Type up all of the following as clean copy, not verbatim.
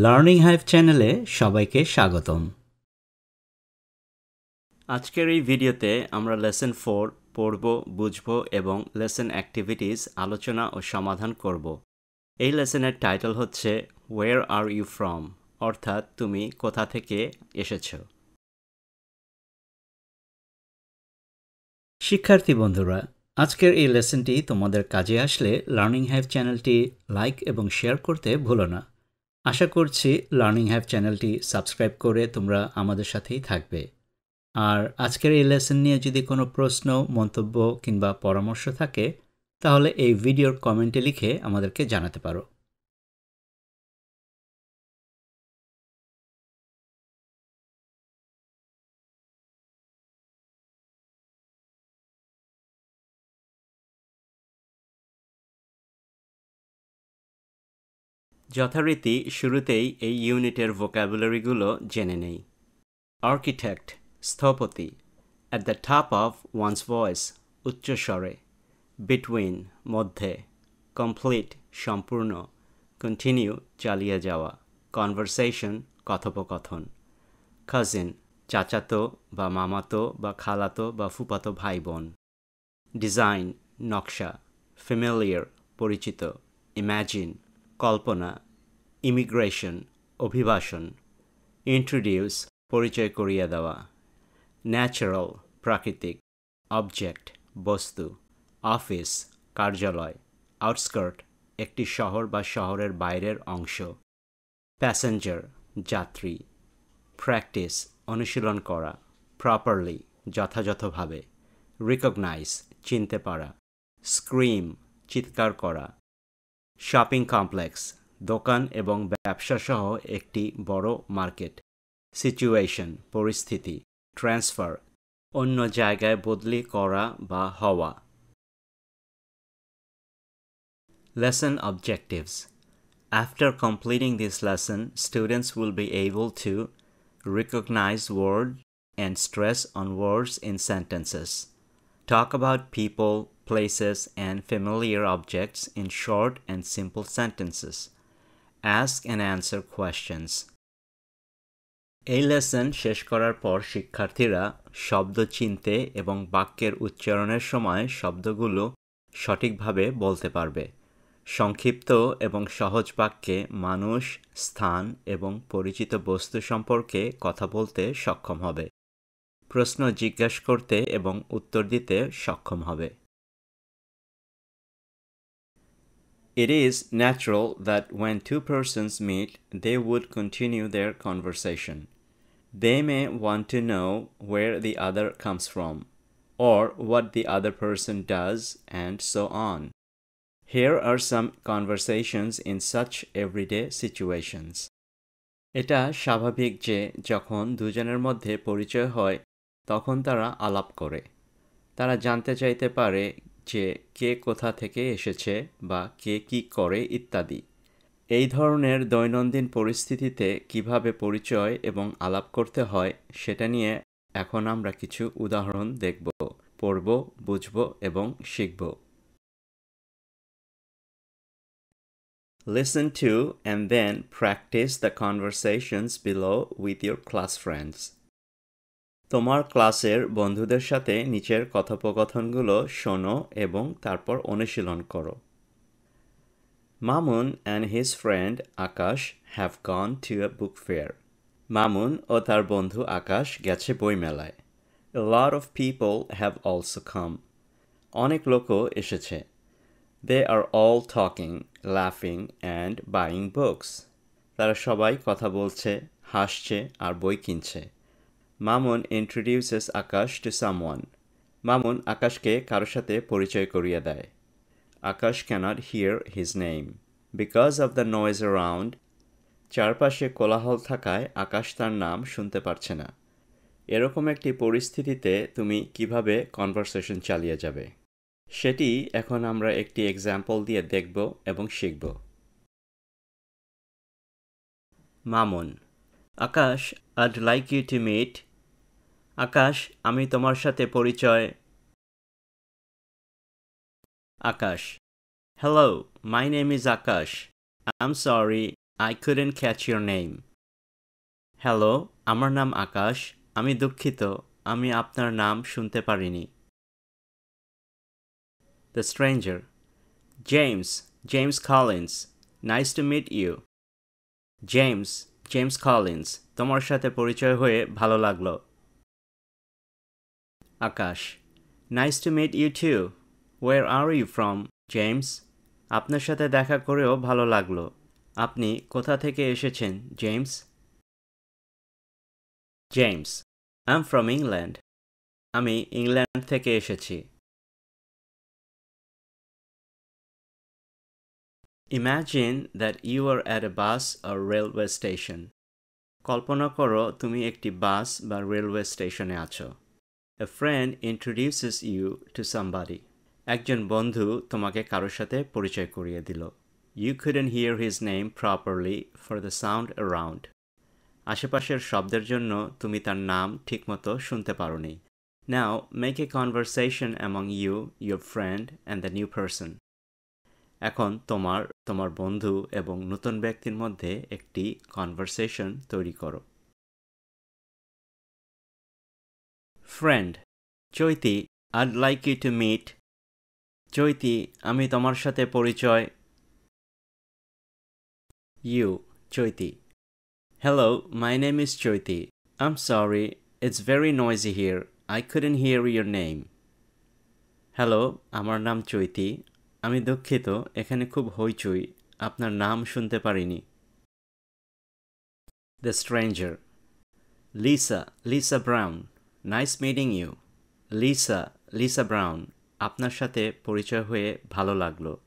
Learning hive চ্যানেলে সবাইকে স্বাগতম। আজকের এই ভিডিওতে আমরা লেসন 4 পড়ব, বুঝব এবং লেসন অ্যাক্টিভিটিস আলোচনা ও সমাধান করব। এই লেসনের টাইটেল হচ্ছে ওয়ের আর ইউ ফ্রম, অর্থাৎ তুমি কোথা থেকে এসেছো। শিক্ষার্থী বন্ধুরা, আজকের এই লেসনটি তোমাদের কাজে আসলে লার্নিং হাইভ চ্যানেলটি লাইক এবং শেয়ার করতে ভুলো না। আশা করছি লার্নিং হাইভ চ্যানেলটি সাবস্ক্রাইব করে তোমরা আমাদের সাথেই থাকবে। আর আজকের এই লেসন নিয়ে যদি কোনো প্রশ্ন, মন্তব্য কিংবা পরামর্শ থাকে তাহলে এই ভিডিওর কমেন্টে লিখে আমাদেরকে জানাতে পারো। যথারীতি শুরুতেই এই ইউনিটের ভোকাবুলারিগুলো জেনে নেই। আর্কিটেক্ট, স্থপতি। At the top of wands voice, উচ্চস্বরে। বিটুইন, মধ্যে। কমপ্লিট, সম্পূর্ণ। কন্টিনিউ, চালিয়ে যাওয়া। কনভারসেশন, কথোপকথন। কাজিন, চাচাতো বা মামাতো বা খালাতো বা ফুপাতো ভাই বোন। ডিজাইন, নকশা। ফ্যামিলিয়ার, পরিচিত। ইম্যাজিন, কল্পনা। ইমিগ্রেশন, অভিবাসন। ইন্ট্রোডিউস, পরিচয় করিয়ে দেওয়া। ন্যাচারাল, প্রাকৃতিক। অবজেক্ট, বস্তু। অফিস, কার্যালয়। আউটস্কার্ট, একটি শহর বা শহরের বাইরের অংশ। প্যাসেঞ্জার, যাত্রী। প্র্যাকটিস, অনুশীলন করা। প্রপারলি, যথাযথভাবে। রিকগনাইজ, চিনতে পারা। স্ক্রিম, চিৎকার করা। শপিং কমপ্লেক্স, দোকান এবং ব্যবসাসহ একটি বড় মার্কেট। সিচুয়েশন, পরিস্থিতি। ট্রান্সফার, অন্য জায়গায় বদলি করা বা হওয়া। Lesson objectives. After completing this lesson, students will be able to recognize words and stress on words in sentences. Talk about people, places, and familiar objects in short and simple sentences. Ask and answer questions. এই lesson শেষ করার পর শিক্ষার্থীরা শব্দ চিনতে এবং বাক্যের উচ্চারণের সময় শব্দগুলো সঠিকভাবে বলতে পারবে। সংক্ষিপ্ত এবং সহজ বাক্যে মানুষ, স্থান এবং পরিচিত বস্তু সম্পর্কে কথা বলতে সক্ষম হবে। প্রশ্ন জিজ্ঞাসা করতে এবং উত্তর দিতে সক্ষম হবে। It is natural that when two persons meet, they would continue their conversation. They may want to know where the other comes from, or what the other person does, and so on. Here are some conversations in such everyday situations. এটা স্বাভাবিক যে যখন দুজনের মধ্যে পরিচয় হয় তখন তারা আলাপ করে। তারা জানতে চাইতে পারে যে কে কোথা থেকে এসেছে বা কে কী করে ইত্যাদি। এই ধরনের দৈনন্দিন পরিস্থিতিতে কিভাবে পরিচয় এবং আলাপ করতে হয় সেটা নিয়ে এখন আমরা কিছু উদাহরণ দেখব, পড়ব, বুঝব এবং শিখব। Listen to and then practice the conversations below with your class friends. তোমার ক্লাসের বন্ধুদের সাথে নিচের কথোপকথনগুলো শোনো এবং তারপর অনুশীলন করো। Mamun and his friend Akash have gone to a book fair. Mamun ও তার বন্ধু আকাশ গেছে বইমেলায়। A lot of people have also come. অনেক লোকও এসেছে। They are all talking, laughing and buying books. তারা সবাই কথা বলছে, হাসছে আর বই কিনছে। Mamun introduces Akash to someone. Mamun আকাশকে কারোর সাথে পরিচয় করিয়ে দেয়। Akash cannot hear his name. Because of the noise around, চারপাশে কোলাহল থাকায় আকাশ তার নাম শুনতে পারছে না। এরকম একটি পরিস্থিতিতে তুমি কিভাবে কনভারসেশন চালিয়ে যাবে সেটি এখন আমরা একটি এক্সাম্পল দিয়ে দেখব এবং শিখব। মামুন: আকাশ, I'd like you to meet. আকাশ, আমি তোমার সাথে পরিচয়। আকাশ: Hello, my name is Akash. I'm sorry, I couldn't catch your name. Hello, আমার নাম আকাশ। আমি দুঃখিত, আমি আপনার নাম শুনতে পারিনি। The stranger. James Collins. Nice to meet you. James Collins. তোমার সাথে পরিচয় হয়ে ভালো লাগলো। আকাশ. Nice to meet you too. Where are you from, James? আপনার সাথে দেখা করেও ভালো লাগলো। আপনি কোথা থেকে এসেছেন, James? James. I'm from England. আমি ইংল্যান্ড থেকে এসেছি। Imagine that you are at a bus or railway station. কল্পনা করো তুমি একটি বাস বা রেলওয়ে স্টেশনে আছো। A friend introduces you to somebody. একজন বন্ধু তোমাকে কারোর সাথে পরিচয় করিয়ে দিল। You couldn't hear his name properly for the sound around. আশেপাশের শব্দের জন্য তুমি তার নাম ঠিকমতো শুনতে পারোনি। Now make a conversation among you, your friend, and the new person. এখন তোমার বন্ধু এবং নতুন ব্যক্তির মধ্যে একটি কনভারসেশন তৈরি করো। Friend. Chaiti, I'd like you to meet. চৈতি, আমি তোমার সাথে পরিচয়। You. Chaiti. Hello, my name is Choiti. I'm sorry, it's very noisy here. I couldn't hear your name. Hello, আমার নাম চৈতি। আমি দুঃখিত, এখানে খুব হইচই। আপনার নাম শুনতে পারিনি। The stranger. Lisa Brown. Nice meeting you. Lisa Brown. আপনার সাথে পরিচয় হয়ে ভালো লাগলো।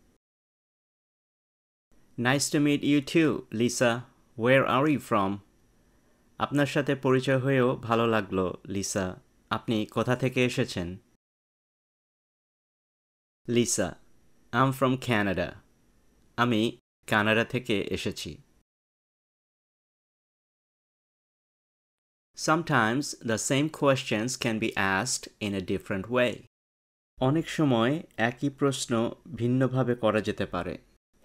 Nice to meet you too, Lisa. Where are you from? আপনার সাথে পরিচয় হয়েও ভালো লাগলো, লিসা। আপনি কোথা থেকে এসেছেন? Lisa. I'm from Canada. আমি কানাডা থেকে এসেছি। Sometimes the same questions can be asked in a different way. অনেক সময় একই প্রশ্ন ভিন্নভাবে করা যেতে পারে।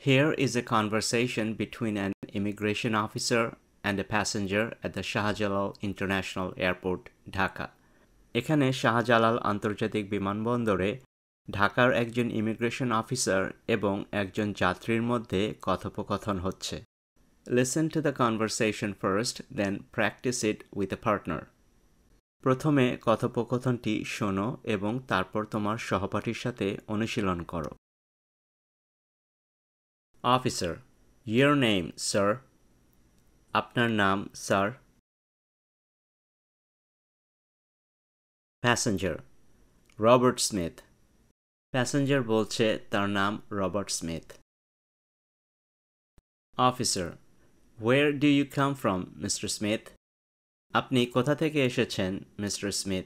Here is a conversation between an immigration officer and a passenger at the Shahjalal International Airport, Dhaka. এখানে শাহজালাল আন্তর্জাতিক বিমানবন্দরে ঢাকার একজন ইমিগ্রেশন অফিসার এবং একজন যাত্রীর মধ্যে কথোপকথন হচ্ছে। Listen to the conversation first, then practice it with a partner. প্রথমে কথোপকথনটি শোনো এবং তারপর তোমার সহপাঠীর সাথে অনুশীলন করো। Officer. Your name, sir. আপনার নাম, sir. Passenger. Robert Smith. Passenger বলছে তার নাম Robert Smith. Officer. Where do you come from, Mr. Smith? আপনি কোথা থেকে এসেছেন, mister Smith?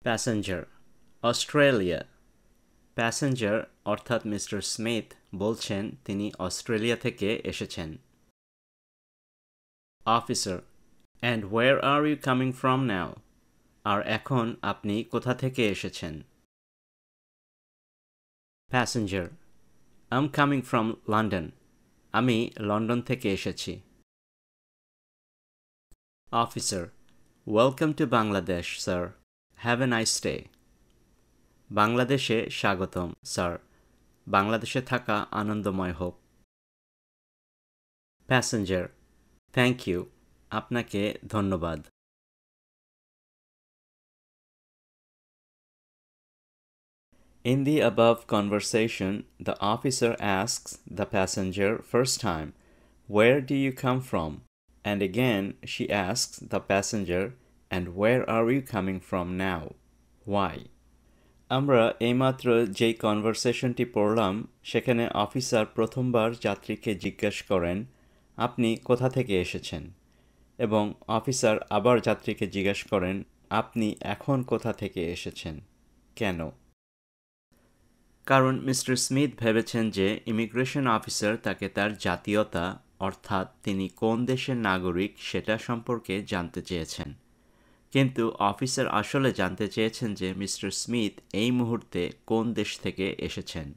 Passenger. Australia. Passenger অর্থাৎ মিস্টার স্মিথ বলছেন তিনি অস্ট্রেলিয়া থেকে এসেছেন। Officer. And where are you coming from now? আর এখন আপনি কোথা থেকে এসেছেন? Passenger. I'm coming from London. আমি লন্ডন থেকে এসেছি। Officer. Welcome to Bangladesh, sir. Have a nice day. বাংলাদেশে স্বাগতম, স্যার। বাংলাদেশে থাকা আনন্দময় হোক। Passenger. Thank you. আপনাকে ধন্যবাদ। In the above conversation, the officer asks the passenger first time, "Where do you come from?" And again, she asks the passenger, "And where are you coming from now? Why?" আমরা এইমাত্র যেই কনভারসেশনটি পড়লাম সেখানে officer প্রথমবার যাত্রীকে জিজ্ঞেস করেন, আপনি কোথা থেকে এসেছেন? এবং অফিসার আবার যাত্রীকে জিজ্ঞেস করেন, আপনি এখন কোথা থেকে এসেছেন? কেন? কারণ মিস্টার স্মিথ ভেবেছেন যে ইমিগ্রেশন অফিসার তাকে তার জাতীয়তা অর্থাৎ তিনি কোন দেশের নাগরিক সেটা সম্পর্কে জানতে চেয়েছেন। কিন্তু অফিসার আসলে জানতে চেয়েছেন যে মিস্টার স্মিথ এই মুহূর্তে কোন দেশ থেকে এসেছেন।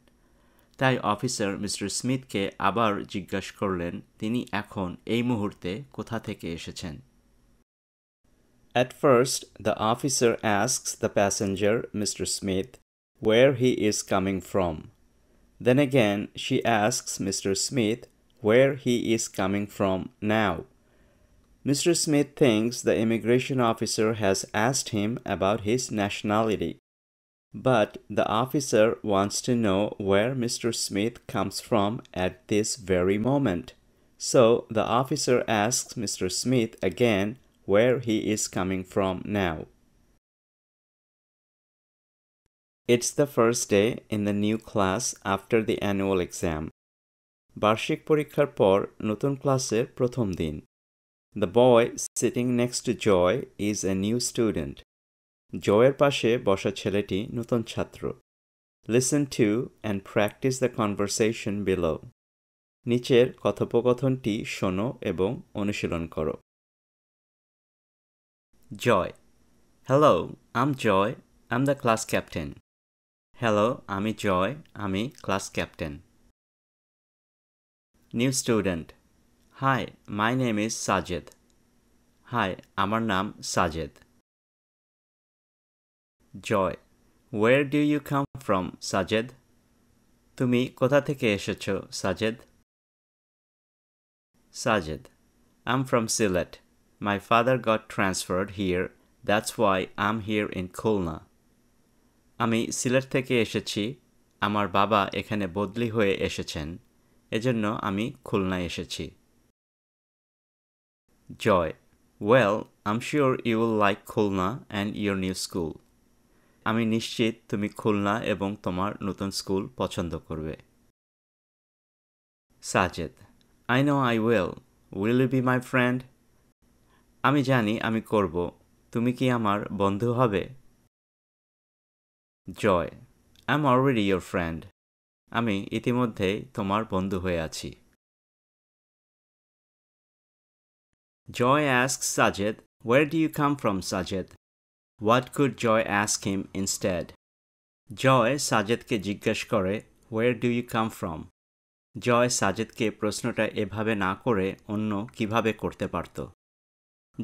তাই অফিসার মিস্টার স্মিথকে আবার জিজ্ঞাসা করলেন তিনি এখন এই মুহূর্তে কোথা থেকে এসেছেন। At first, the officer asks the passenger, Mr. Smith, where he is coming from. Then again, she asks Mr. Smith where he is coming from now. Mr. Smith thinks the immigration officer has asked him about his nationality. But the officer wants to know where Mr. Smith comes from at this very moment. So the officer asks Mr. Smith again where he is coming from now. It's the first day in the new class after the annual exam. বার্ষিক পরীক্ষার পর নতুন ক্লাসের প্রথম দিন। The boy sitting next to Joy is a new student. জয়ের পাশে বসা ছেলেটি নতুন ছাত্র। Listen to and practice the conversation below. নিচের কথোপকথনটি শোনো এবং অনুশীলন করো। Joy. Hello, I'm Joy. I'm the class captain. Hello, আমি Joy. আমি class captain. New student. Hi, my name is Sajid. Hi, আমার নাম Sajid. Joy. Where do you come from, Sajid? তুমি কোথা থেকে এসেছো, Sajid? Sajid. I'm from Sylhet. My father got transferred here. That's why I'm here in Khulna. আমি সিলেট থেকে এসেছি। আমার বাবা এখানে বদলি হয়ে এসেছেন। এজন্য আমি খুলনায় এসেছি। Joy. Well, I'm sure you will like Khulna and your new school. আমি নিশ্চিত তুমি খুলনা এবং তোমার নতুন স্কুল পছন্দ করবে। Sajid. I know I will. Will you be my friend? আমি জানি আমি করব। তুমি কি আমার বন্ধু হবে? Joy. I'm already your friend. আমি ইতিমধ্যেই তোমার বন্ধু হয়ে আছি। Joy asks Sajid, where do you come from, Sajid? What could Joy ask him instead? Joy সাজেদকে জিজ্ঞেস করে, where do you come from? জয় সাজেদকে প্রশ্নটা এভাবে না করে অন্য কিভাবে করতে পারত।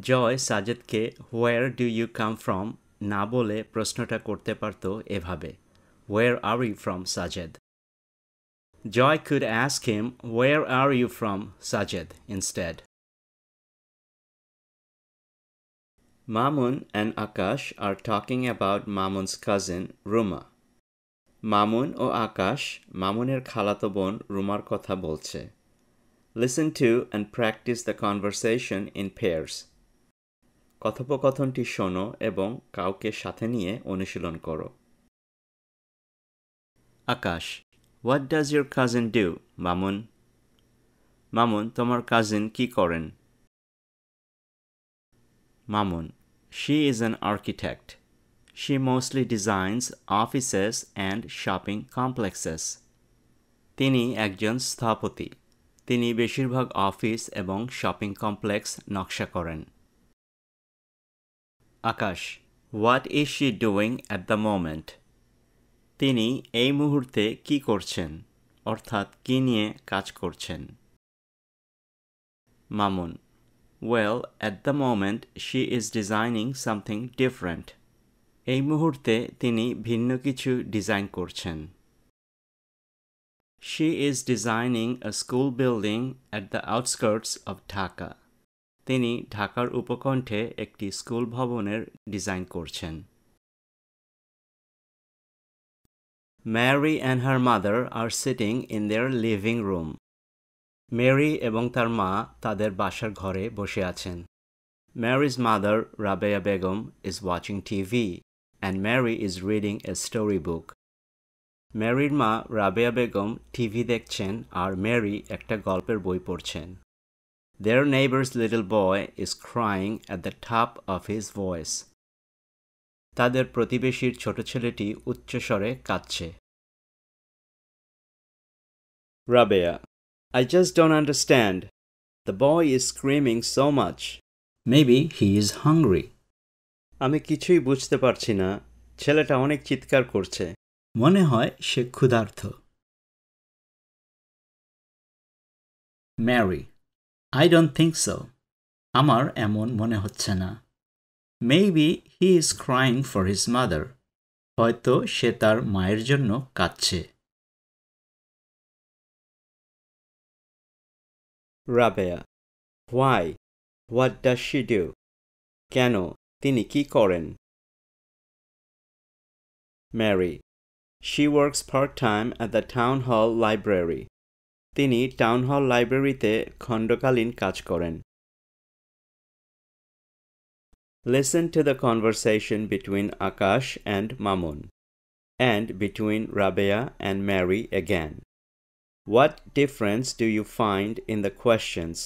জয় সাজেদকে where do you come from না বলে প্রশ্নটা করতে পারত এভাবে, where are you from, Sajid? Joy could ask him, where are you from, Sajid, instead. Mamun and Akash are talking about Mamun's cousin, Ruma. Mamun ও আকাশ মামুনের খালাতো বোন রুমার কথা বলছে। Listen to and practice the conversation in pairs. কথোপকথনটি শোনো এবং কাউকে সাথে নিয়ে অনুশীলন করো। আকাশ. What does your cousin do, Mamun? Mamun, তোমার কাজিন কি করেন? Mamun. She is an architect. She mostly designs offices and shopping complexes. তিনি একজন স্থপতি। তিনি বেশিরভাগ অফিস এবং শপিং কমপ্লেক্স নকশা করেন। আকাশ. What is she doing at the moment? তিনি এই মুহূর্তে কি করছেন, অর্থাৎ কি নিয়ে কাজ করছেন। Mamun. Well, at the moment she is designing something different. এই মুহূর্তে তিনি ভিন্ন কিছু ডিজাইন করছেন। She is designing a school building at the outskirts of Dhaka. তিনি ঢাকার উপকণ্ঠে একটি স্কুল ভবনের ডিজাইন করছেন। Mary and her mother are sitting in their living room. Mary এবং তার মা তাদের বাসার ঘরে বসে আছেন। Mary's mother, Rabia Begum, is watching TV. And Mary is reading a storybook. Maryর মা রাবেয়া বেগম টিভি দেখছেন আর মেরি একটা গল্পের বই পড়ছেন। Their neighbor's little boy is crying at the top of his voice. তাদের প্রতিবেশীর ছোট ছেলেটি উচ্চস্বরে কাঁদছে। Rabia. I just don't understand. The boy is screaming so much. Maybe he is hungry. আমি কিছুই বুঝতে পারছি না। ছেলেটা অনেক চিৎকার করছে। মনে হয় সে ক্ষুধার্ত। Mary: I don't think so. আমার এমন মনে হচ্ছে না। Maybe he is crying for his mother. হয়তো সে তার মায়ের জন্য কাঁদছে। Rabia: Why? What does she do? কেন? তিনি কি করেন? Mary: She works part-time at the town hall library. তিনি টাউন হল লাইব্রেরিতে খণ্ডকালীন কাজ করেন। Listen to the conversation between Akash and Mamun, and between Rabia and Mary again. What difference do you find in the questions?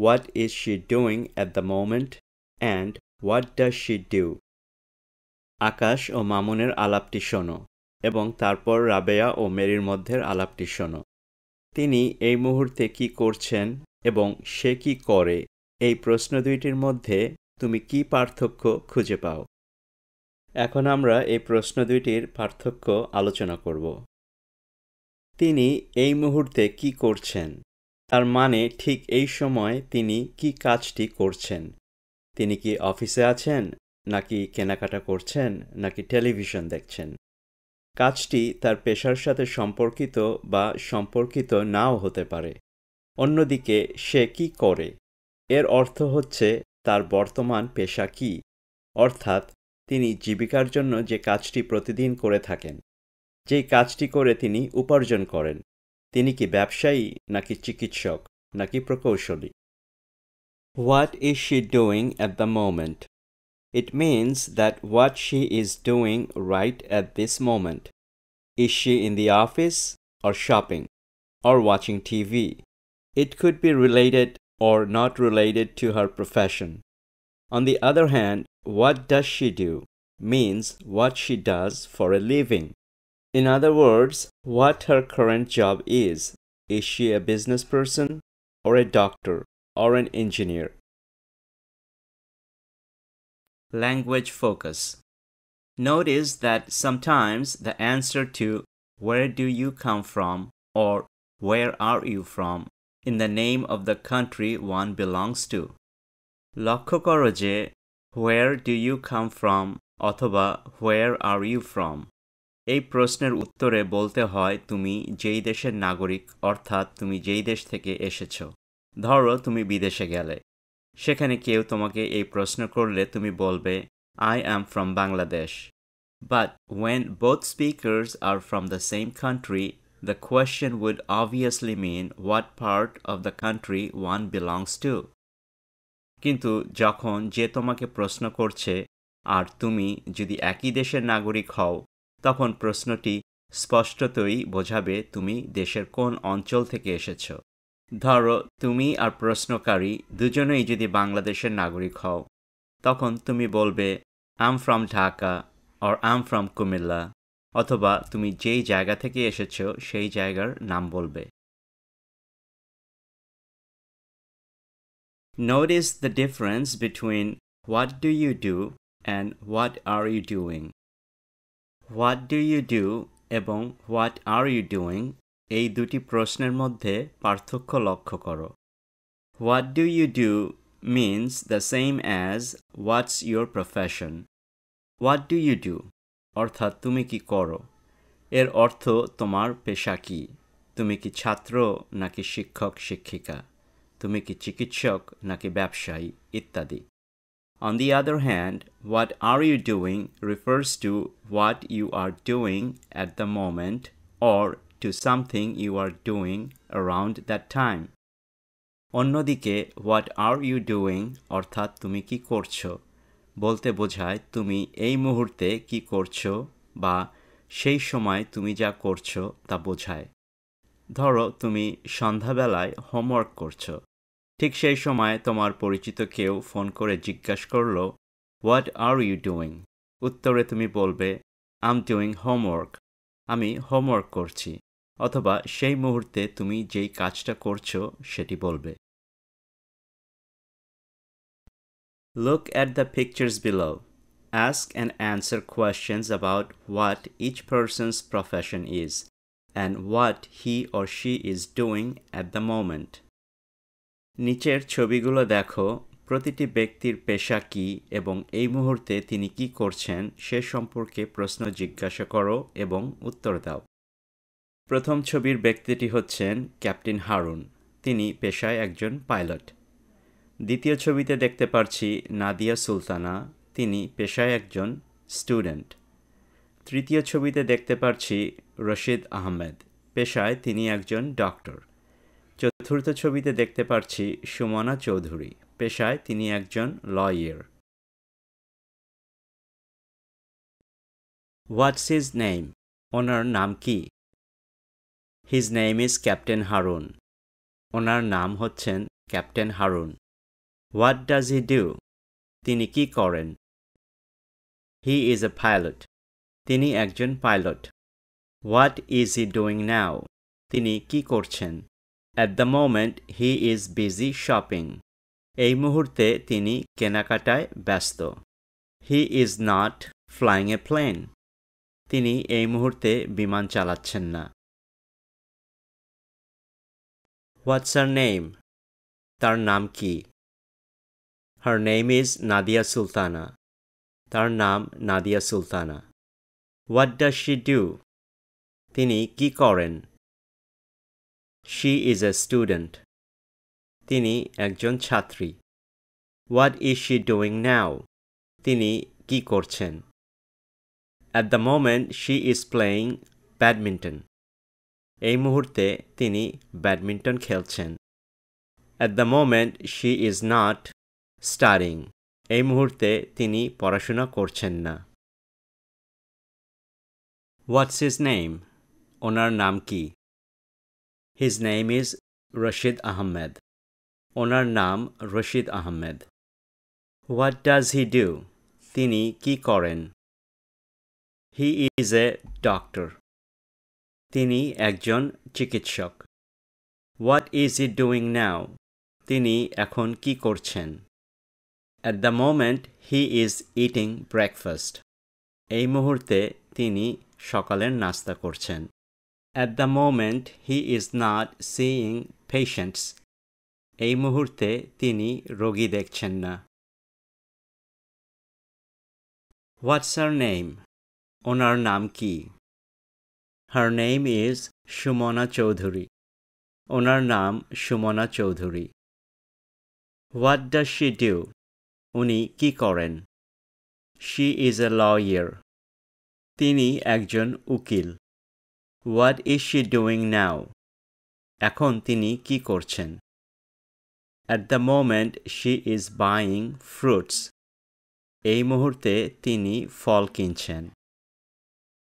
What is she doing at the moment? And what does she do? আকাশ ও মামুনের আলাপটি শোনো এবং তারপর রাবেয়া ও মেরির মধ্যের আলাপটি শোনো। তিনি এই মুহূর্তে কি করছেন এবং সে কি করে, এই প্রশ্ন দুইটির মধ্যে তুমি কি পার্থক্য খুঁজে পাও? এখন আমরা এই প্রশ্ন দুইটির পার্থক্য আলোচনা করব। তিনি এই মুহূর্তে কি করছেন, তার মানে ঠিক এই সময় তিনি কি কাজটি করছেন। তিনি কি অফিসে আছেন, নাকি কেনাকাটা করছেন, নাকি টেলিভিশন দেখছেন। কাজটি তার পেশার সাথে সম্পর্কিত বা সম্পর্কিত নাও হতে পারে। অন্যদিকে সে কি করে, এর অর্থ হচ্ছে তার বর্তমান পেশা কি, অর্থাৎ তিনি জীবিকার জন্য যে কাজটি প্রতিদিন করে থাকেন, যেই কাজটি করে তিনি উপার্জন করেন। তিনি কি ব্যবসায়ী, নাকি চিকিৎসক, নাকি প্রকৌশলী। What is she doing at the moment? It means that what she is doing right at this moment. Is she in the office, or shopping, or watching TV? It could be related or not related to her profession. On the other hand, what does she do means what she does for a living. In other words, what her current job is. Is she a business person, or a doctor, or an engineer? Language focus. Notice that sometimes the answer to "Where do you come from?" or "Where are you from?" in the name of the country one belongs to. লক্ষ্য করো যে "Where do you come from?" অথবা "Where are you from?" এই প্রশ্নের উত্তরে বলতে হয় তুমি যেই দেশের নাগরিক, অর্থাৎ তুমি যেই দেশ থেকে এসেছো। ধরো তুমি বিদেশে গেলে, সেখানে কেউ তোমাকে এই প্রশ্ন করলে তুমি বলবে I am from Bangladesh. But when both speakers are from the same country, the question would obviously mean what part of the country one belongs to. কিন্তু যখন যে তোমাকে প্রশ্ন করছে আর তুমি যদি একই দেশের নাগরিক হও, তখন প্রশ্নটি স্পষ্টতই বোঝাবে তুমি দেশের কোন অঞ্চল থেকে এসেছো। ধরো তুমি আর প্রশ্নকারী দুজনেই যদি বাংলাদেশের নাগরিক হও, তখন তুমি বলবে I'm from Dhaka or I'm from Kumilla, অথবা তুমি যেই জায়গা থেকে এসেছো সেই জায়গার নাম বলবে। Notice the difference between what do you do and what are you doing. What do you do এবং what are you doing এই দুটি প্রশ্নের মধ্যে পার্থক্য লক্ষ্য করো। What do you do means the same as what's your profession. What do you do অর্থাৎ তুমি কি করো, এর অর্থ তোমার পেশা কি। তুমি কি ছাত্র, নাকি শিক্ষক শিক্ষিকা, তুমি কি চিকিৎসক, নাকি ব্যবসায়ী, ইত্যাদি। On the other hand, what are you doing refers to what you are doing at the moment or to something you are doing around that time. অন্যদিকে what are you doing অর্থাৎ তুমি কি করছো বলতে বোঝায় তুমি এই মুহূর্তে কি করছো বা সেই সময় তুমি যা করছো তা বোঝায়। ধরো তুমি সন্ধ্যাবেলায় হোমওয়ার্ক করছো, ঠিক সেই সময় তোমার পরিচিত কেউ ফোন করে জিজ্ঞাসা করলো What are you doing? উত্তরে তুমি বলবে I'm doing homework. আমি হোমওয়ার্ক করছি, অথবা সেই মুহূর্তে তুমি যেই কাজটা করছো সেটি বলবে। Look at the pictures below. Ask and answer questions about what each person's profession is and what he or she is doing at the moment. নিচের ছবিগুলো দেখো, প্রতিটি ব্যক্তির পেশা কী এবং এই মুহূর্তে তিনি কি করছেন সে সম্পর্কে প্রশ্ন জিজ্ঞাসা করো এবং উত্তর দাও। প্রথম ছবির ব্যক্তিটি হচ্ছেন ক্যাপ্টেন হারুন। তিনি পেশায় একজন পাইলট। দ্বিতীয় ছবিতে দেখতে পারছি নাদিয়া সুলতানা। তিনি পেশায় একজন স্টুডেন্ট। তৃতীয় ছবিতে দেখতে পারছি রশিদ আহমেদ। পেশায় তিনি একজন ডক্টর। চতুর্থ ছবিতে দেখতে পারছি সুমনা চৌধুরী। পেশায় তিনি একজন লয়ার। What's his name? ওনার নাম কি? His name is captain Harun. ওনার নাম হচ্ছেন captain Harun. What does he do? তিনি কি করেন? He is a pilot. তিনি একজন pilot. What is he doing now? তিনি কি করছেন? At the moment he is busy shopping. এই মুহূর্তে তিনি কেনাকাটায় ব্যস্ত। He is not flying a plane. তিনি এই মুহূর্তে বিমান চালাচ্ছেন না। What's her name? তার নাম কি? Her name is Nadia Sultana. তার নাম Nadia Sultana. What does she do? তিনি কি করেন? She is a student. তিনি একজন ছাত্রী। What is she doing now? তিনি কি করছেন? At the moment she is playing badminton. এই মুহূর্তে তিনি ব্যাডমিন্টন খেলছেন। At the moment she is not studying. এই মুহূর্তে তিনি পড়াশোনা করছেন না। হোয়াটস হিজ নেম? ওনার নাম কি? His name is Rashid Ahmed. ওনার নাম Rashid Ahmed. What does he do? তিনি কি করেন? He is a doctor. তিনি একজন চিকিৎসক। What is he doing now? তিনি এখন কি করছেন? At the moment he is eating breakfast. এই মুহূর্তে তিনি সকালের নাস্তা করছেন। At the moment he is not seeing patients. এই মুহূর্তে তিনি রোগী দেখছেন না। What's her name? ওনার নাম কি? Her name is Sumana Chowdhury. ওনার নাম Sumana Chowdhury. What does she do? উনি কি করেন? She is a lawyer. তিনি একজন উকিল। What is she doing now? এখন তিনি কি করছেন? At the moment she is buying fruits. এই মুহূর্তে তিনি ফল কিনছেন।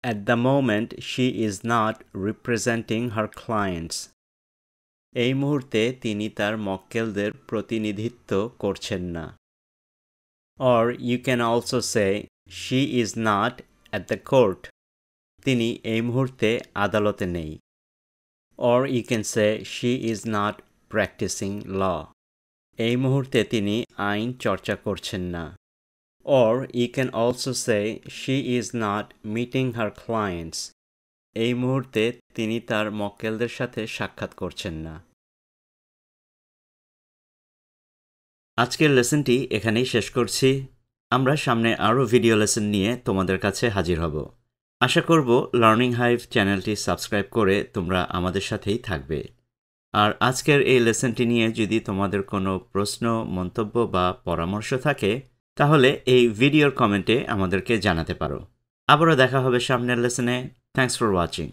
At the moment she is not representing her clients. এই মুহূর্তে তিনি তার মক্কেলদের প্রতিনিধিত্ব করছেন না। Or you can also say she is not at the court. তিনি এই মুহূর্তে আদালতে নেই। Or you can say she is not practising law. এই মুহূর্তে তিনি আইন চর্চা করছেন না। Or you can also say she is not meeting her clients. এই মুহূর্তে তিনি তার মক্কেলদের সাথে সাক্ষাৎ করছেন না। আজকের লেসনটি এখানেই শেষ করছি। আমরা সামনে আরও ভিডিও লেসন নিয়ে তোমাদের কাছে হাজির হব। আশা করব লার্নিং হাইভ চ্যানেলটি সাবস্ক্রাইব করে তোমরা আমাদের সাথেই থাকবে। আর আজকের এই লেসনটি নিয়ে যদি তোমাদের কোনো প্রশ্ন, মন্তব্য বা পরামর্শ থাকে তাহলে এই ভিডিওর কমেন্টে আমাদেরকে জানাতে পারো। আবারও দেখা হবে সামনের লেসনে। Thanks for watching.